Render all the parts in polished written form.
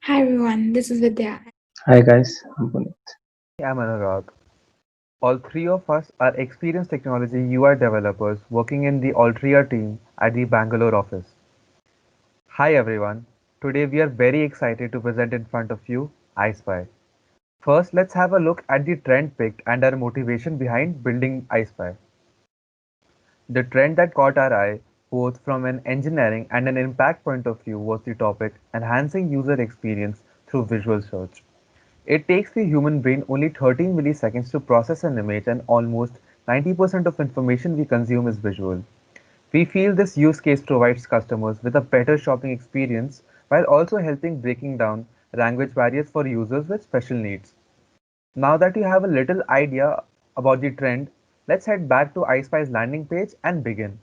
Hi everyone, this is Vidya. Hi guys, I'm Puneet. I'm Anurag. All three of us are experienced technology UI developers working in the Altria team at the Bangalore office. Hi everyone. Today we are very excited to present in front of you iSpy. First, let's have a look at the trend picked and our motivation behind building iSpy. The trend that caught our eye, both from an engineering and an impact point of view, was the topic enhancing user experience through visual search. It takes the human brain only 13 milliseconds to process an image, and almost 90% of information we consume is visual. We feel this use case provides customers with a better shopping experience while also helping breaking down language barriers for users with special needs. Now that you have a little idea about the trend, let's head back to iSpy's landing page and begin.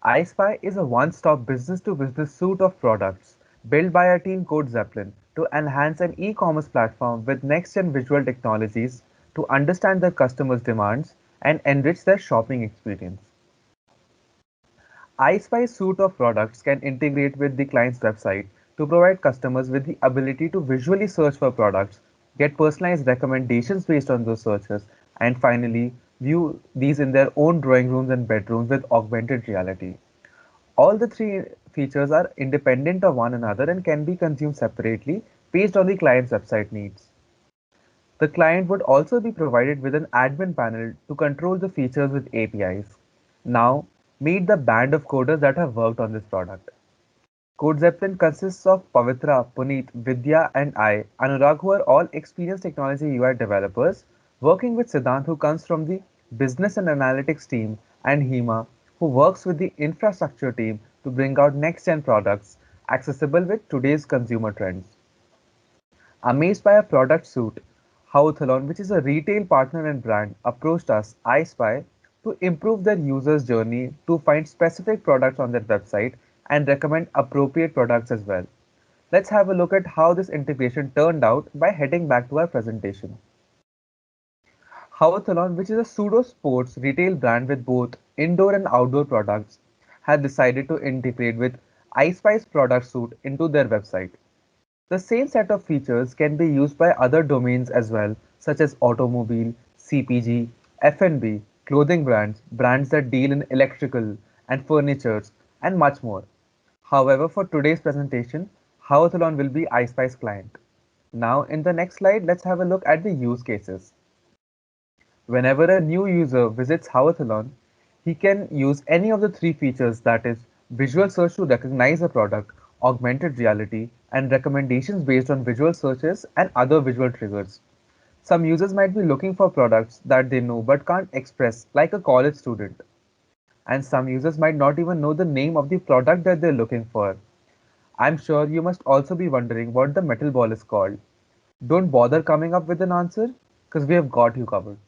iSpy is a one-stop business-to-business suite of products built by our team Code Zeppelin to enhance an e-commerce platform with next-gen visual technologies to understand their customers' demands and enrich their shopping experience. iSpy's suite of products can integrate with the client's website to provide customers with the ability to visually search for products, get personalized recommendations based on those searches, and finally view these in their own drawing rooms and bedrooms with augmented reality. All the three features are independent of one another and can be consumed separately based on the client's website needs. The client would also be provided with an admin panel to control the features with APIs. Now, meet the band of coders that have worked on this product. CodeZeppelin consists of Pavitra, Puneet, Vidya, and I, Anurag, who are all experienced technology UI developers, working with Siddhant, who comes from the business and analytics team, and Hema, who works with the infrastructure team to bring out next gen products accessible with today's consumer trends. Amazed by a product suite, Howthalon, which is a retail partner and brand, approached us, iSpy, to improve their users' journey to find specific products on their website and recommend appropriate products as well. Let's have a look at how this integration turned out by heading back to our presentation. Howathalon, which is a pseudo sports retail brand with both indoor and outdoor products, had decided to integrate with iSpy's product suite into their website. The same set of features can be used by other domains as well, such as automobile, CPG, F&B, clothing brands, brands that deal in electrical and furnitures, and much more. However, for today's presentation, Howathalon will be iSpy's client. Now, in the next slide, let's have a look at the use cases. Whenever a new user visits Howathalon, he can use any of the three features, that is, visual search to recognize a product, augmented reality, and recommendations based on visual searches and other visual triggers. Some users might be looking for products that they know but can't express, like a college student. And some users might not even know the name of the product that they're looking for. I'm sure you must also be wondering what the metal ball is called. Don't bother coming up with an answer, because we have got you covered.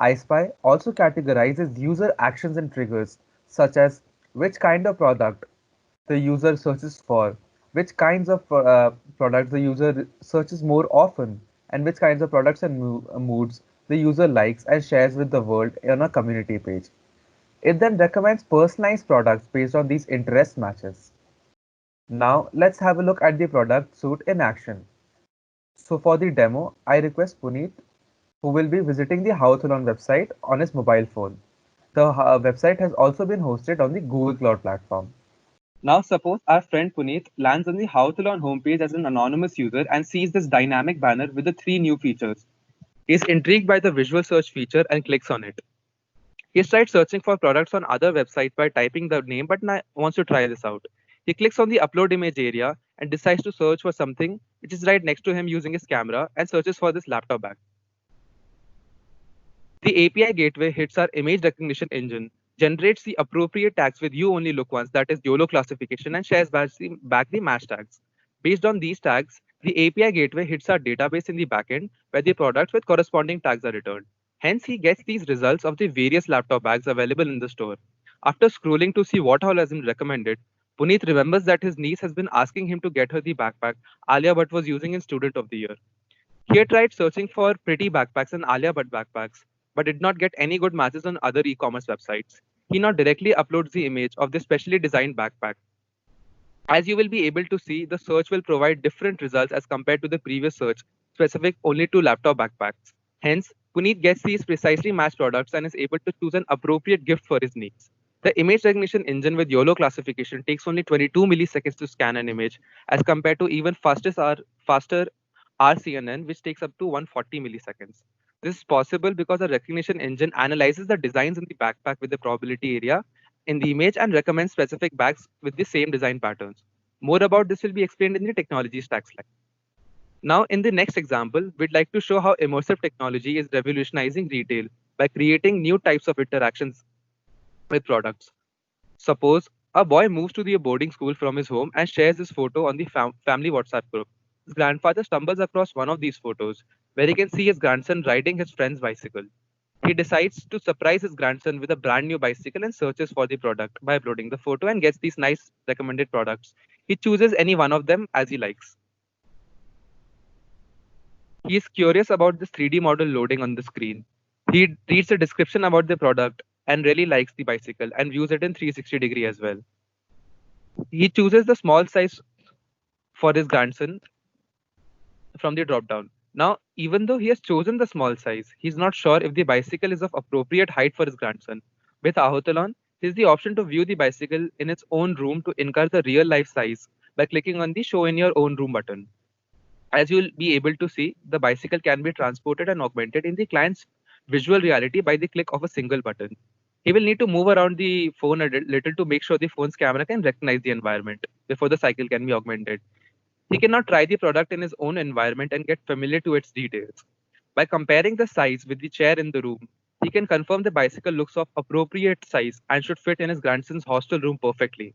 iSpy also categorizes user actions and triggers, such as which kind of product the user searches for, which kinds of products the user searches more often, and which kinds of products and moods the user likes and shares with the world on a community page. It then recommends personalized products based on these interest matches. Now, let's have a look at the product suite in action. So, for the demo, I request Puneet, who will be visiting the Howthalon website on his mobile phone. The website has also been hosted on the Google Cloud platform. Now, suppose our friend Puneet lands on the Howthalon homepage as an anonymous user and sees this dynamic banner with the three new features. He is intrigued by the visual search feature and clicks on it. He tried searching for products on other websites by typing the name but wants to try this out. He clicks on the upload image area and decides to search for something which is right next to him using his camera and searches for this laptop bag. The API gateway hits our image recognition engine, generates the appropriate tags with you only look once, that is YOLO classification, and shares back the match tags. Based on these tags, the API gateway hits our database in the backend where the products with corresponding tags are returned. Hence, he gets these results of the various laptop bags available in the store. After scrolling to see what all has been recommended, Puneet remembers that his niece has been asking him to get her the backpack Alia Bhatt was using in Student of the Year. He had tried searching for pretty backpacks and Alia Bhatt backpacks, but did not get any good matches on other e-commerce websites. He now directly uploads the image of this specially designed backpack. As you will be able to see, the search will provide different results as compared to the previous search, specific only to laptop backpacks. Hence, Puneet gets these precisely matched products and is able to choose an appropriate gift for his needs. The image recognition engine with YOLO classification takes only 22 milliseconds to scan an image, as compared to even faster RCNN, which takes up to 140 milliseconds. This is possible because the recognition engine analyzes the designs in the backpack with the probability area in the image and recommends specific bags with the same design patterns. More about this will be explained in the technology stack slide. Now, in the next example, we'd like to show how immersive technology is revolutionizing retail by creating new types of interactions with products. Suppose a boy moves to the boarding school from his home and shares his photo on the family WhatsApp group. His grandfather stumbles across one of these photos where he can see his grandson riding his friend's bicycle. He decides to surprise his grandson with a brand new bicycle and searches for the product by uploading the photo and gets these nice recommended products. He chooses any one of them as he likes. He is curious about this 3D model loading on the screen. He reads the description about the product and really likes the bicycle and views it in 360-degree as well. He chooses the small size for his grandson from the drop down. Now, even though he has chosen the small size, he's not sure if the bicycle is of appropriate height for his grandson. With Ahotalon, he has the option to view the bicycle in its own room to encourage the real life size by clicking on the show in your own room button. As you'll be able to see, the bicycle can be transported and augmented in the client's visual reality by the click of a single button. He will need to move around the phone a little to make sure the phone's camera can recognize the environment before the cycle can be augmented. He cannot try the product in his own environment and get familiar to its details. By comparing the size with the chair in the room, he can confirm the bicycle looks of appropriate size and should fit in his grandson's hostel room perfectly.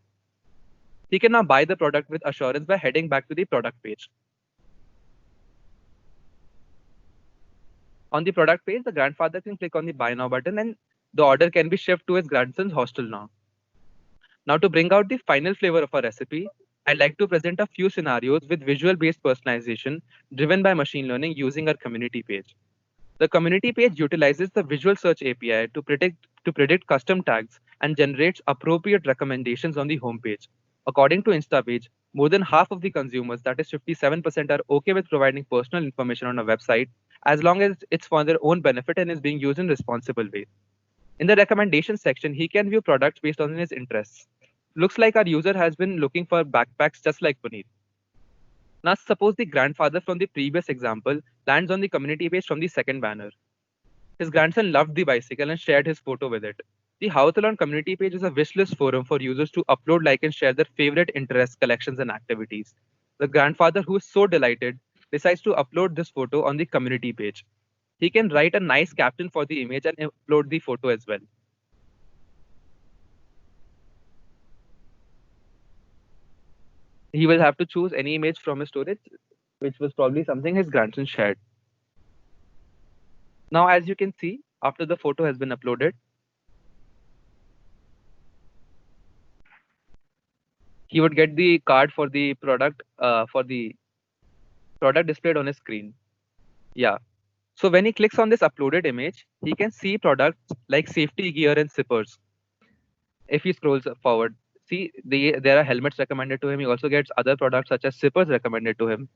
He can now buy the product with assurance by heading back to the product page. On the product page, the grandfather can click on the buy now button and the order can be shipped to his grandson's hostel now. Now, to bring out the final flavor of our recipe, I'd like to present a few scenarios with visual-based personalization driven by machine learning using our community page. The community page utilizes the Visual Search API to predict custom tags and generates appropriate recommendations on the homepage. According to Instabage, more than half of the consumers, that is 57%, are okay with providing personal information on a website as long as it's for their own benefit and is being used in responsible way. In the recommendation section, he can view products based on his interests. Looks like our user has been looking for backpacks just like Puneet. Now, suppose the grandfather from the previous example lands on the community page from the second banner. His grandson loved the bicycle and shared his photo with it. The Howthalon community page is a wishlist forum for users to upload, like, and share their favorite interests, collections, and activities. The grandfather, who is so delighted, decides to upload this photo on the community page. He can write a nice caption for the image and upload the photo as well. He will have to choose any image from his storage, which was probably something his grandson shared. Now, as you can see, after the photo has been uploaded, he would get the card for the product displayed on his screen. Yeah. So when he clicks on this uploaded image, he can see products like safety gear and zippers. If he scrolls forward, see there are helmets recommended to him. He also gets other products such as zippers recommended to him.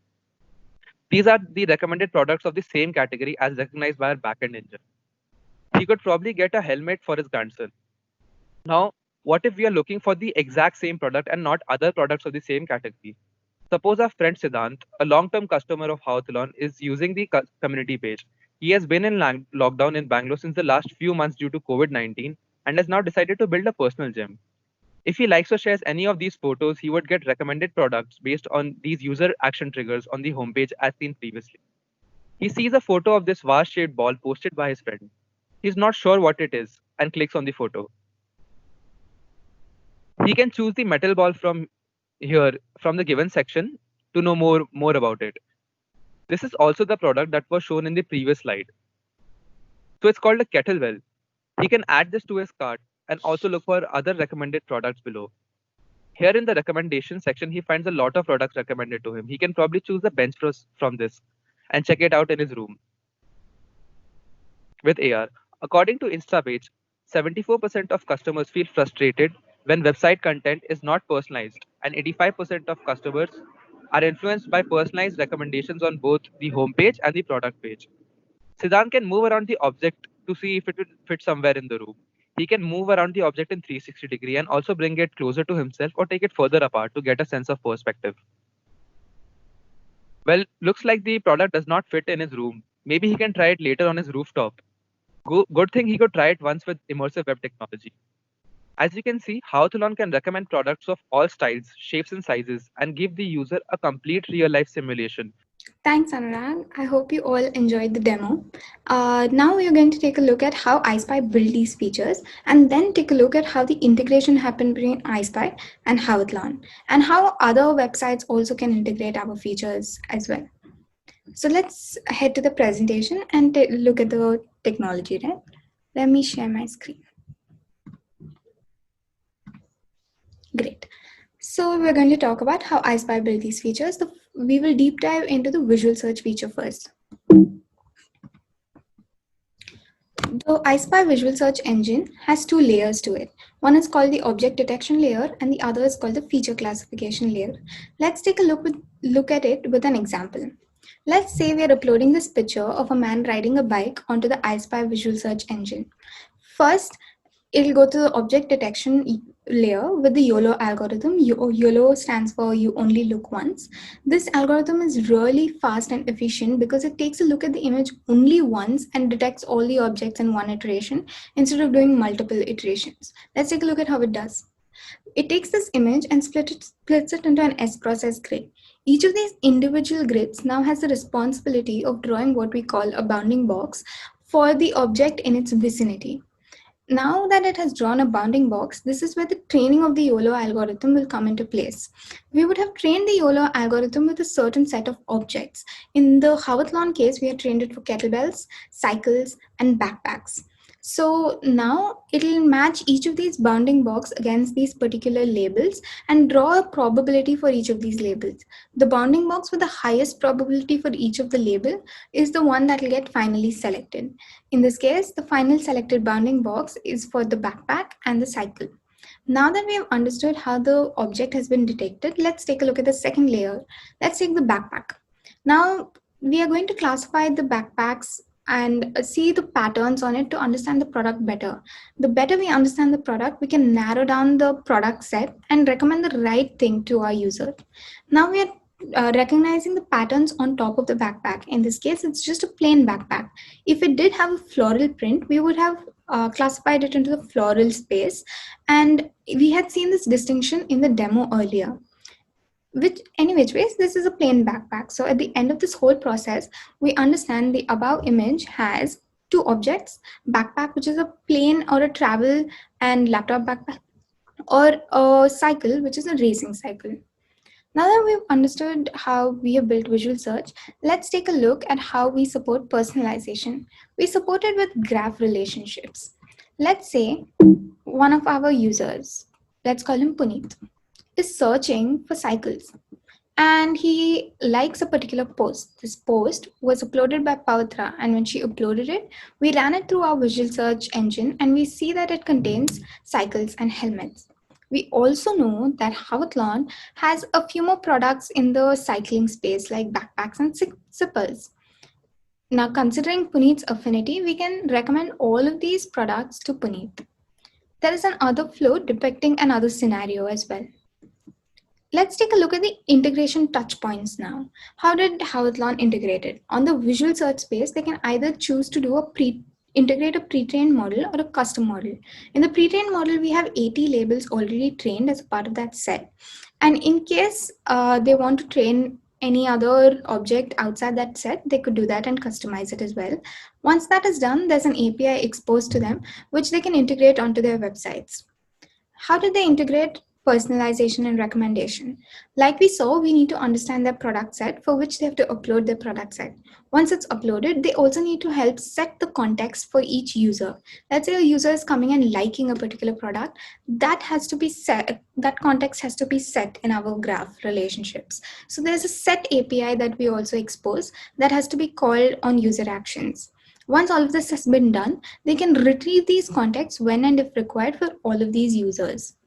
These are the recommended products of the same category as recognized by our backend engine. He could probably get a helmet for his grandson. Now, what if we are looking for the exact same product and not other products of the same category? Suppose our friend Siddhant, a long-term customer of Howthalon, is using the community page. He has been in lockdown in Bangalore since the last few months due to COVID-19 and has now decided to build a personal gym. If he likes or shares any of these photos, he would get recommended products based on these user action triggers on the homepage as seen previously. He sees a photo of this vase-shaped ball posted by his friend. He's not sure what it is and clicks on the photo. He can choose the metal ball from here from the given section to know more about it. This is also the product that was shown in the previous slide. So it's called a kettlebell. He can add this to his cart and also look for other recommended products below. Here in the recommendation section, he finds a lot of products recommended to him. He can probably choose the bench press from this and check it out in his room. With AR, according to Instabage, 74% of customers feel frustrated when website content is not personalized, and 85% of customers are influenced by personalized recommendations on both the homepage and the product page. Siddhant can move around the object to see if it will fit somewhere in the room. He can move around the object in 360 degree and also bring it closer to himself or take it further apart to get a sense of perspective. Well, looks like the product does not fit in his room. Maybe he can try it later on his rooftop. Good thing he could try it once with immersive web technology. As you can see, Howthlon can recommend products of all styles, shapes, and sizes and give the user a complete real-life simulation. Thanks, Anurag. I hope you all enjoyed the demo. Now we are going to take a look at how iSpy built these features and then take a look at how the integration happened between iSpy and Howthlon and how other websites also can integrate our features as well. So let's head to the presentation and look at the technology, right? Let me share my screen. Great. So we're going to talk about how iSpy built these features. We will deep dive into the visual search feature first. The iSpy visual search engine has two layers to it. One is called the object detection layer and the other is called the feature classification layer. Let's take a look at it with an example. Let's say we are uploading this picture of a man riding a bike onto the iSpy visual search engine. First, it'll go to the object detection layer with the YOLO algorithm. YOLO stands for you only look once. This algorithm is really fast and efficient because it takes a look at the image only once and detects all the objects in one iteration instead of doing multiple iterations. Let's take a look at how it does. It takes this image and splits it into an S-process grid. Each of these individual grids now has the responsibility of drawing what we call a bounding box for the object in its vicinity. Now that it has drawn a bounding box, this is where the training of the YOLO algorithm will come into place. We would have trained the YOLO algorithm with a certain set of objects. In the Howthlon case, we have trained it for kettlebells, cycles, and backpacks. So now it'll match each of these bounding box against these particular labels and draw a probability for each of these labels. The bounding box with the highest probability for each of the label is the one that will get finally selected. In this case, the final selected bounding box is for the backpack and the cycle. Now that we have understood how the object has been detected, let's take a look at the second layer. Let's take the backpack. Now we are going to classify the backpacks and see the patterns on it to understand the product better. The better we understand the product, we can narrow down the product set and recommend the right thing to our user. Now we are recognizing the patterns on top of the backpack. In this case, it's just a plain backpack. If it did have a floral print, we would have classified it into the floral space. And we had seen this distinction in the demo earlier. Which ways, this is a plain backpack. So at the end of this whole process, we understand the above image has two objects, backpack, which is a plain or a travel and laptop backpack, or a cycle, which is a racing cycle. Now that we've understood how we have built visual search, let's take a look at how we support personalization. We support it with graph relationships. Let's say one of our users, let's call him Puneet, is searching for cycles and he likes a particular post. This post was uploaded by Pavitra, and when she uploaded it, we ran it through our visual search engine and we see that it contains cycles and helmets. We also know that Howthlon has a few more products in the cycling space like backpacks and zippers. Now, considering Puneet's affinity, we can recommend all of these products to Puneet. There is another flow depicting another scenario as well. Let's take a look at the integration touch points now. How did Howthlon integrate it? On the visual search space, they can either choose to do integrate a pre-trained model or a custom model. In the pre-trained model, we have 80 labels already trained as a part of that set. And in case they want to train any other object outside that set, they could do that and customize it as well. Once that is done, there's an API exposed to them, which they can integrate onto their websites. How did they integrate personalization and recommendation? Like we saw, we need to understand their product set for which they have to upload their product set. Once it's uploaded, they also need to help set the context for each user. Let's say a user is coming and liking a particular product, that has to be set, that context has to be set in our graph relationships. So there's a set API that we also expose that has to be called on user actions. Once all of this has been done, they can retrieve these contexts when and if required for all of these users.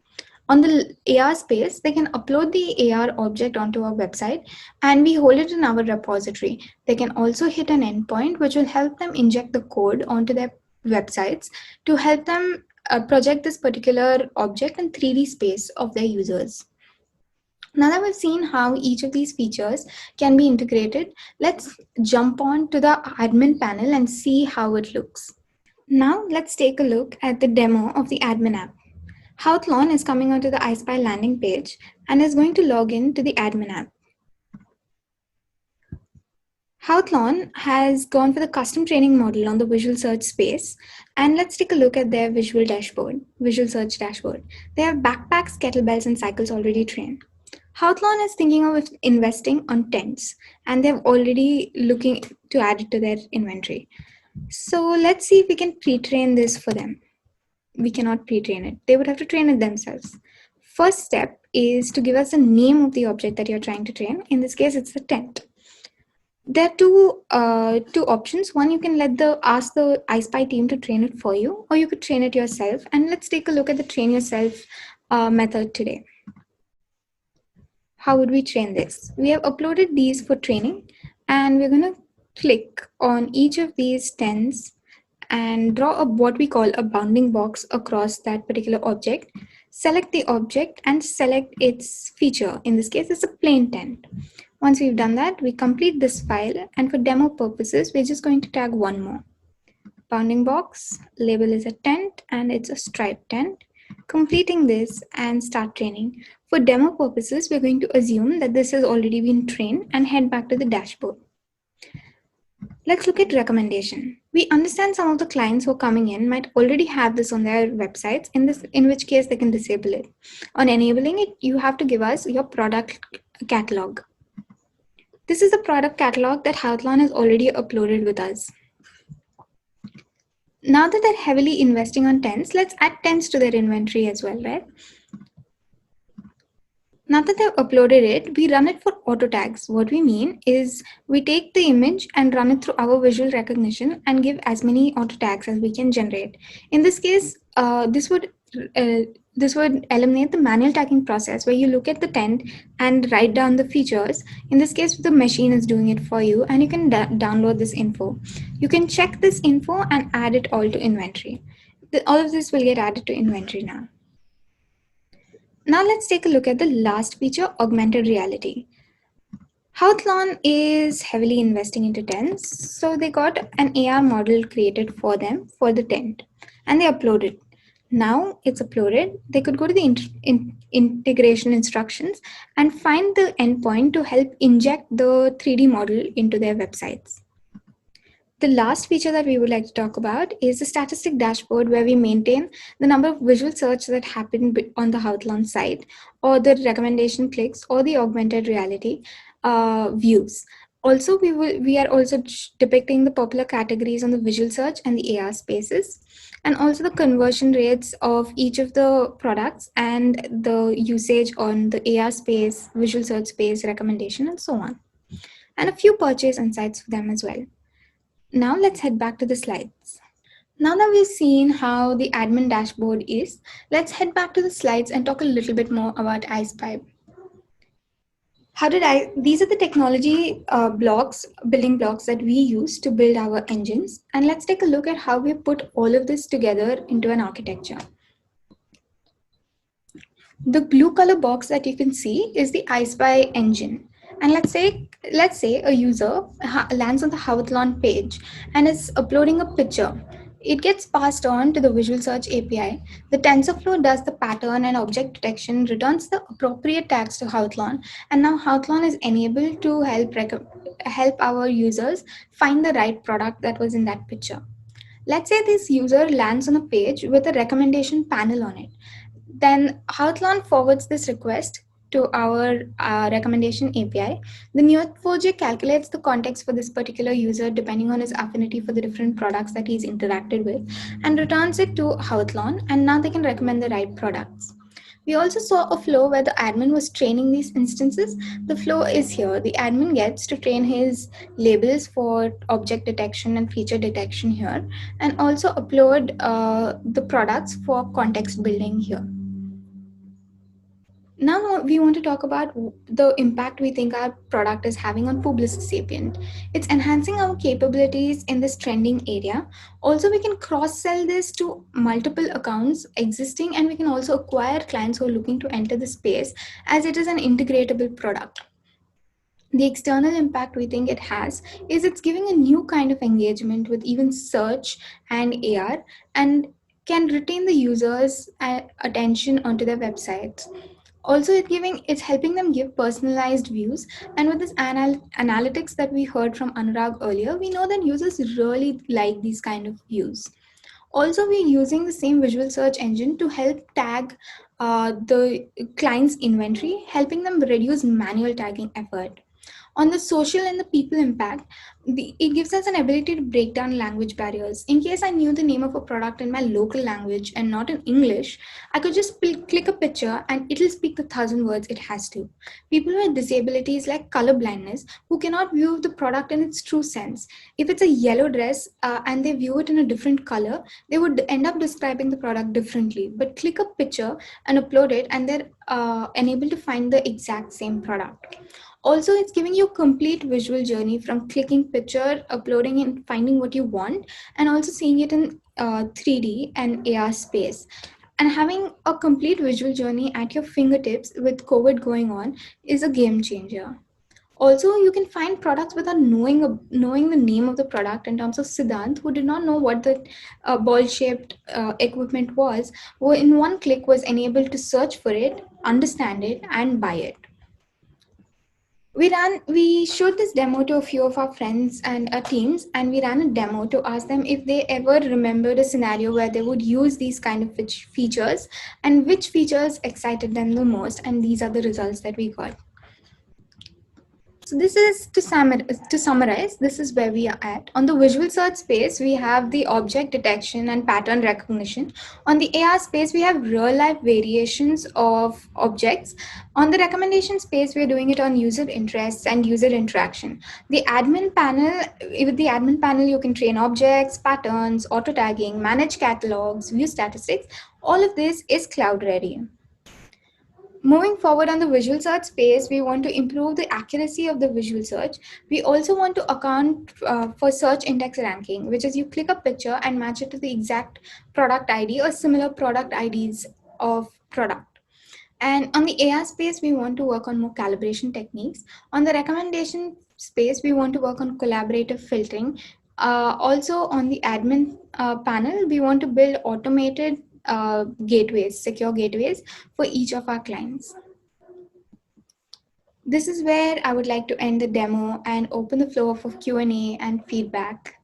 On the AR space, they can upload the AR object onto our website and we hold it in our repository. They can also hit an endpoint which will help them inject the code onto their websites to help them project this particular object in 3D space of their users. Now that we've seen how each of these features can be integrated, let's jump on to the admin panel and see how it looks. Now let's take a look at the demo of the admin app. Howthlon is coming onto the iSpy landing page and is going to log in to the admin app. Howthlon has gone for the custom training model on the Visual Search space, and let's take a look at their visual search dashboard. They have backpacks, kettlebells, and cycles already trained. Howthlon is thinking of investing on tents, and they're already looking to add it to their inventory. So let's see if we can pre-train this for them. We cannot pre-train it. They would have to train it themselves. First step is to give us the name of the object that you're trying to train. In this case, it's the tent. There are two options. One, you can ask the iSpy team to train it for you, or you could train it yourself. And let's take a look at the train yourself method today. How would we train this? We have uploaded these for training, and we're going to click on each of these tents and draw what we call a bounding box across that particular object. Select the object and select its feature. In this case, it's a plain tent. Once we've done that, we complete this file, and for demo purposes, we're just going to tag one more. Bounding box, label is a tent, and it's a striped tent. Completing this and start training. For demo purposes, we're going to assume that this has already been trained and head back to the dashboard. Let's look at recommendation. We understand some of the clients who are coming in might already have this on their websites, in which case they can disable it. On enabling it, you have to give us your product catalog. This is the product catalog that Howthlon has already uploaded with us. Now that they're heavily investing on tents, let's add tents to their inventory as well, right? Now that they've uploaded it, we run it for auto tags. What we mean is we take the image and run it through our visual recognition and give as many auto tags as we can generate. In this case, this would eliminate the manual tagging process where you look at the tent and write down the features. In this case, the machine is doing it for you, and you can download this info. You can check this info and add it all to inventory. All of this will get added to inventory now. Now let's take a look at the last feature, augmented reality. Howthlon is heavily investing into tents, so they got an AR model created for them for the tent, and they uploaded. Now it's uploaded, they could go to the integration instructions and find the endpoint to help inject the 3D model into their websites. The last feature that we would like to talk about is the statistic dashboard, where we maintain the number of visual search that happened on the Howthlon site, or the recommendation clicks, or the augmented reality views. Also, we are also depicting the popular categories on the visual search and the AR spaces, and also the conversion rates of each of the products and the usage on the AR space, visual search space, recommendation, and so on. And a few purchase insights for them as well. Now let's head back to the slides. Now that we've seen how the admin dashboard is, let's head back to the slides and talk a little bit more about iSpy. These are the technology building blocks that we use to build our engines. And let's take a look at how we put all of this together into an architecture. The blue color box that you can see is the iSpy engine. And let's say a user lands on the Howthlon page and is uploading a picture. It gets passed on to the Visual Search API. The TensorFlow does the pattern and object detection, returns the appropriate tags to Howthlon, and now Howthlon is enabled to help our users find the right product that was in that picture. Let's say this user lands on a page with a recommendation panel on it. Then Howthlon forwards this request to our recommendation API. The Neo4j calculates the context for this particular user depending on his affinity for the different products that he's interacted with, and returns it to Howthlon, and now they can recommend the right products. We also saw a flow where the admin was training these instances. The flow is here. The admin gets to train his labels for object detection and feature detection here, and also upload the products for context building here. Now we want to talk about the impact we think our product is having on Publicisapient. It's enhancing our capabilities in this trending area. Also, we can cross-sell this to multiple accounts existing, and we can also acquire clients who are looking to enter the space as it is an integratable product. The external impact we think it has is it's giving a new kind of engagement with even search and AR, and can retain the users' attention onto their websites. Also, it's helping them give personalized views, and with this analytics that we heard from Anurag earlier, we know that users really like these kind of views. Also, we're using the same visual search engine to help tag the client's inventory, helping them reduce manual tagging effort. On the social and the people impact, it gives us an ability to break down language barriers. In case I knew the name of a product in my local language and not in English, I could just click a picture and it'll speak the 1,000 words it has to. People with disabilities like color blindness who cannot view the product in its true sense. If it's a yellow dress and they view it in a different color, they would end up describing the product differently. But click a picture and upload it, and they're enabled to find the exact same product. Also, it's giving you a complete visual journey from clicking picture, uploading and finding what you want, and also seeing it in 3D and AR space. And having a complete visual journey at your fingertips with COVID going on is a game changer. Also, you can find products without knowing the name of the product. In terms of Siddhant, who did not know what the ball-shaped equipment was, who in one click was enabled to search for it, understand it, and buy it. We showed this demo to a few of our friends and our teams, and we ran a demo to ask them if they ever remembered a scenario where they would use these kind of features and which features excited them the most, and these are the results that we got. So this is to summarize, this is where we are at. On the visual search space, we have the object detection and pattern recognition. On the AR space, we have real life variations of objects. On the recommendation space, we're doing it on user interests and user interaction. The admin panel, with the admin panel, you can train objects, patterns, auto tagging, manage catalogs, view statistics. All of this is cloud ready. Moving forward on the visual search space, we want to improve the accuracy of the visual search. We also want to account for search index ranking, which is you click a picture and match it to the exact product ID or similar product IDs of product. And on the AR space, we want to work on more calibration techniques. On the recommendation space, we want to work on collaborative filtering. Also on the admin panel, we want to build automated gateways, secure gateways for each of our clients. This is where I would like to end the demo and open the floor for Q&A and feedback.